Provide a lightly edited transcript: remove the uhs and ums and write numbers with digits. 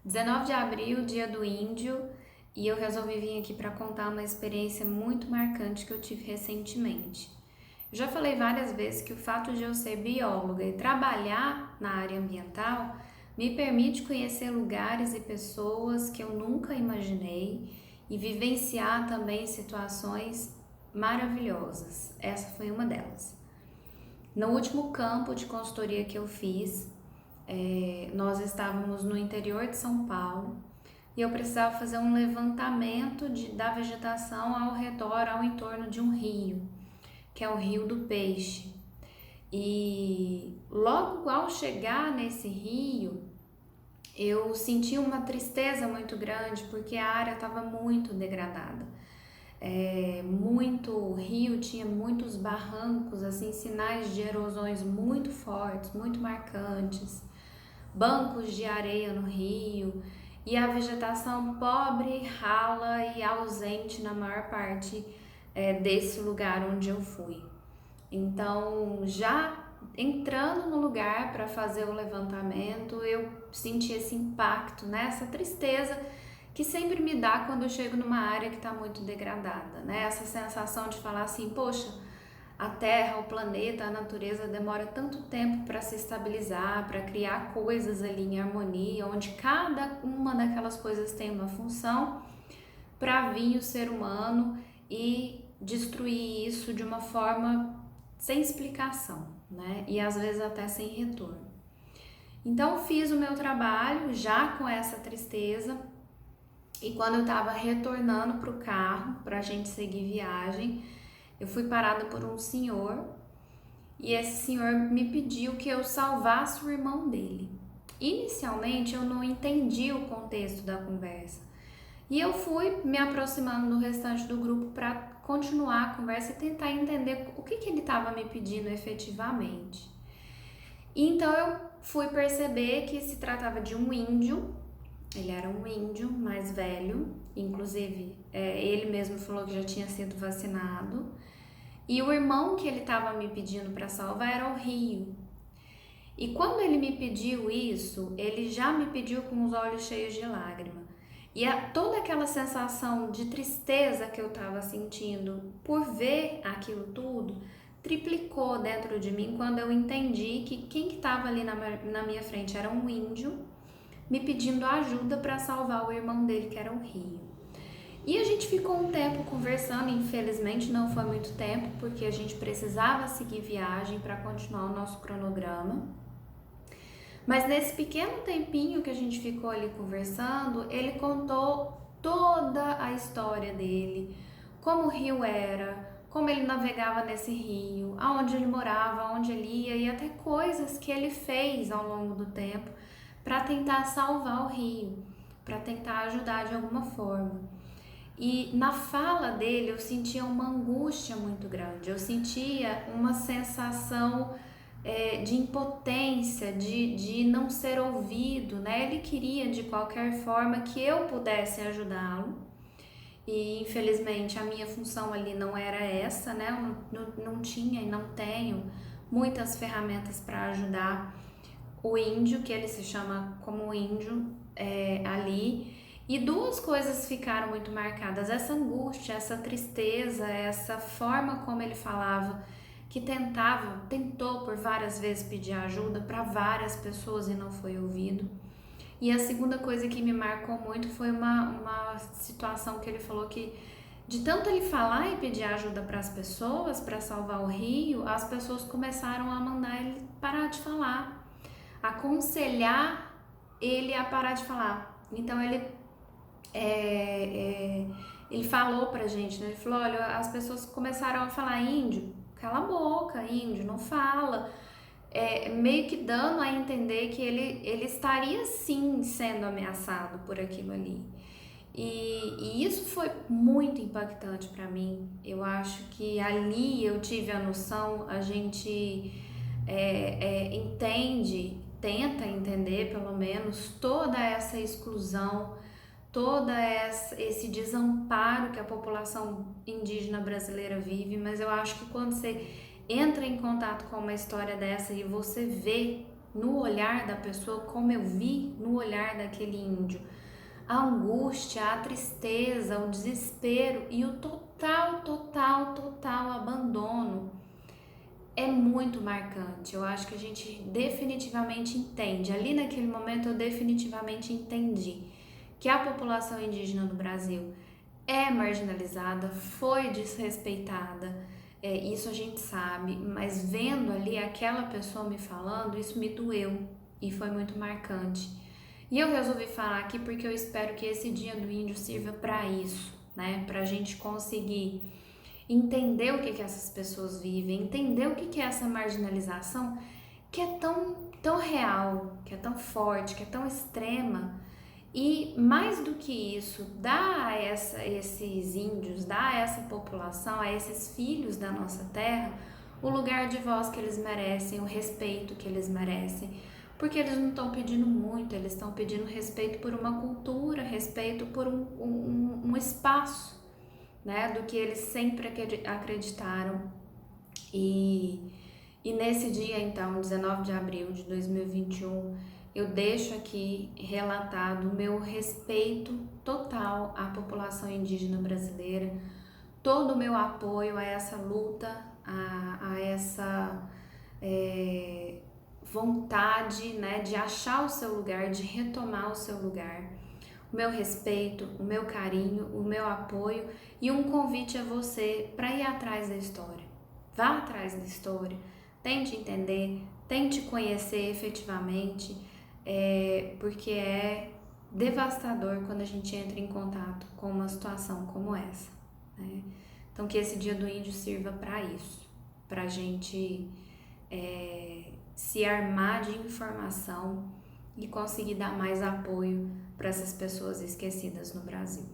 19 de abril, dia do índio, e eu resolvi vir aqui para contar uma experiência muito marcante que eu tive recentemente. Eu já falei várias vezes que o fato de eu ser bióloga e trabalhar na área ambiental me permite conhecer lugares e pessoas que eu nunca imaginei e vivenciar também situações maravilhosas. Essa foi uma delas. No último campo de consultoria que eu fiz, nós estávamos no interior de São Paulo e eu precisava fazer um levantamento da vegetação ao redor, ao entorno de um rio, que é o Rio do Peixe. E logo ao chegar nesse rio, eu senti uma tristeza muito grande porque a área estava muito degradada. Muito rio, tinha muitos barrancos, assim, sinais de erosões muito fortes, muito marcantes, bancos de areia no rio e a vegetação pobre, rala e ausente na maior parte desse lugar onde eu fui. Então, já entrando no lugar para fazer o levantamento, eu senti esse impacto, né? Essa tristeza que sempre me dá quando eu chego numa área que está muito degradada, né? Essa sensação de falar assim, poxa, a Terra, o planeta, a natureza demora tanto tempo para se estabilizar, para criar coisas ali em harmonia, onde cada uma daquelas coisas tem uma função, para vir o ser humano e destruir isso de uma forma sem explicação, né? E às vezes até sem retorno. Então fiz o meu trabalho já com essa tristeza e quando eu estava retornando para o carro para a gente seguir viagem, eu fui parada por um senhor e esse senhor me pediu que eu salvasse o irmão dele. Inicialmente eu não entendi o contexto da conversa e eu fui me aproximando do restante do grupo para continuar a conversa e tentar entender o que ele estava me pedindo efetivamente. Então eu fui perceber que se tratava de um índio. Ele era um índio mais velho, inclusive ele mesmo falou que já tinha sido vacinado. E o irmão que ele estava me pedindo para salvar era o rio. E quando ele me pediu isso, ele já me pediu com os olhos cheios de lágrima. E toda aquela sensação de tristeza que eu estava sentindo por ver aquilo tudo triplicou dentro de mim quando eu entendi que quem que estava ali na minha frente era um índio me pedindo ajuda para salvar o irmão dele, que era o rio. E a gente ficou um tempo conversando, infelizmente não foi muito tempo, porque a gente precisava seguir viagem para continuar o nosso cronograma. Mas nesse pequeno tempinho que a gente ficou ali conversando, ele contou toda a história dele, como o rio era, como ele navegava nesse rio, aonde ele morava, aonde ele ia e até coisas que ele fez ao longo do tempo para tentar salvar o rio, para tentar ajudar de alguma forma. E na fala dele eu sentia uma angústia muito grande, eu sentia uma sensação de impotência, de não ser ouvido, né? Ele queria de qualquer forma que eu pudesse ajudá-lo e infelizmente a minha função ali não era essa, né? Eu não tinha e não tenho muitas ferramentas para ajudar o índio, que ele se chama como índio ali. E duas coisas ficaram muito marcadas: essa angústia, essa tristeza, essa forma como ele falava, que tentou por várias vezes pedir ajuda para várias pessoas e não foi ouvido. E a segunda coisa que me marcou muito foi uma situação que ele falou que, de tanto ele falar e pedir ajuda para as pessoas, para salvar o rio, as pessoas começaram a mandar ele parar de falar, aconselhar ele a parar de falar. Então ele falou pra gente, né? Ele falou, olha, as pessoas começaram a falar: índio, cala a boca, índio, não fala. Meio que dando a entender que ele estaria sim sendo ameaçado por aquilo ali. E isso foi muito impactante para mim. Eu acho que ali eu tive a noção, a gente entende, tenta entender pelo menos toda essa exclusão, esse desamparo que a população indígena brasileira vive. Mas eu acho que quando você entra em contato com uma história dessa e você vê no olhar da pessoa, como eu vi no olhar daquele índio, a angústia, a tristeza, o desespero e o total abandono é muito marcante. Eu acho que a gente definitivamente entende. Ali naquele momento eu definitivamente entendi que a população indígena no Brasil é marginalizada, foi desrespeitada, isso a gente sabe, mas vendo ali aquela pessoa me falando, isso me doeu e foi muito marcante. E eu resolvi falar aqui porque eu espero que esse Dia do Índio sirva para isso, né? Para a gente conseguir entender o que essas pessoas vivem, entender o que é essa marginalização que é tão real, que é tão forte, que é tão extrema. E mais do que isso, dá a esses índios, dá a essa população, a esses filhos da nossa terra, o lugar de voz que eles merecem, o respeito que eles merecem. Porque eles não estão pedindo muito, eles estão pedindo respeito por uma cultura, respeito por um espaço, né, do que eles sempre acreditaram. E nesse dia, então, 19 de abril de 2021, eu deixo aqui relatado o meu respeito total à população indígena brasileira, todo o meu apoio a essa luta, a essa vontade, né, de achar o seu lugar, de retomar o seu lugar. O meu respeito, o meu carinho, o meu apoio e um convite a você para ir atrás da história. Vá atrás da história, tente entender, tente conhecer efetivamente, porque é devastador quando a gente entra em contato com uma situação como essa, né? Então que esse Dia do Índio sirva para isso, para a gente se armar de informação e conseguir dar mais apoio para essas pessoas esquecidas no Brasil.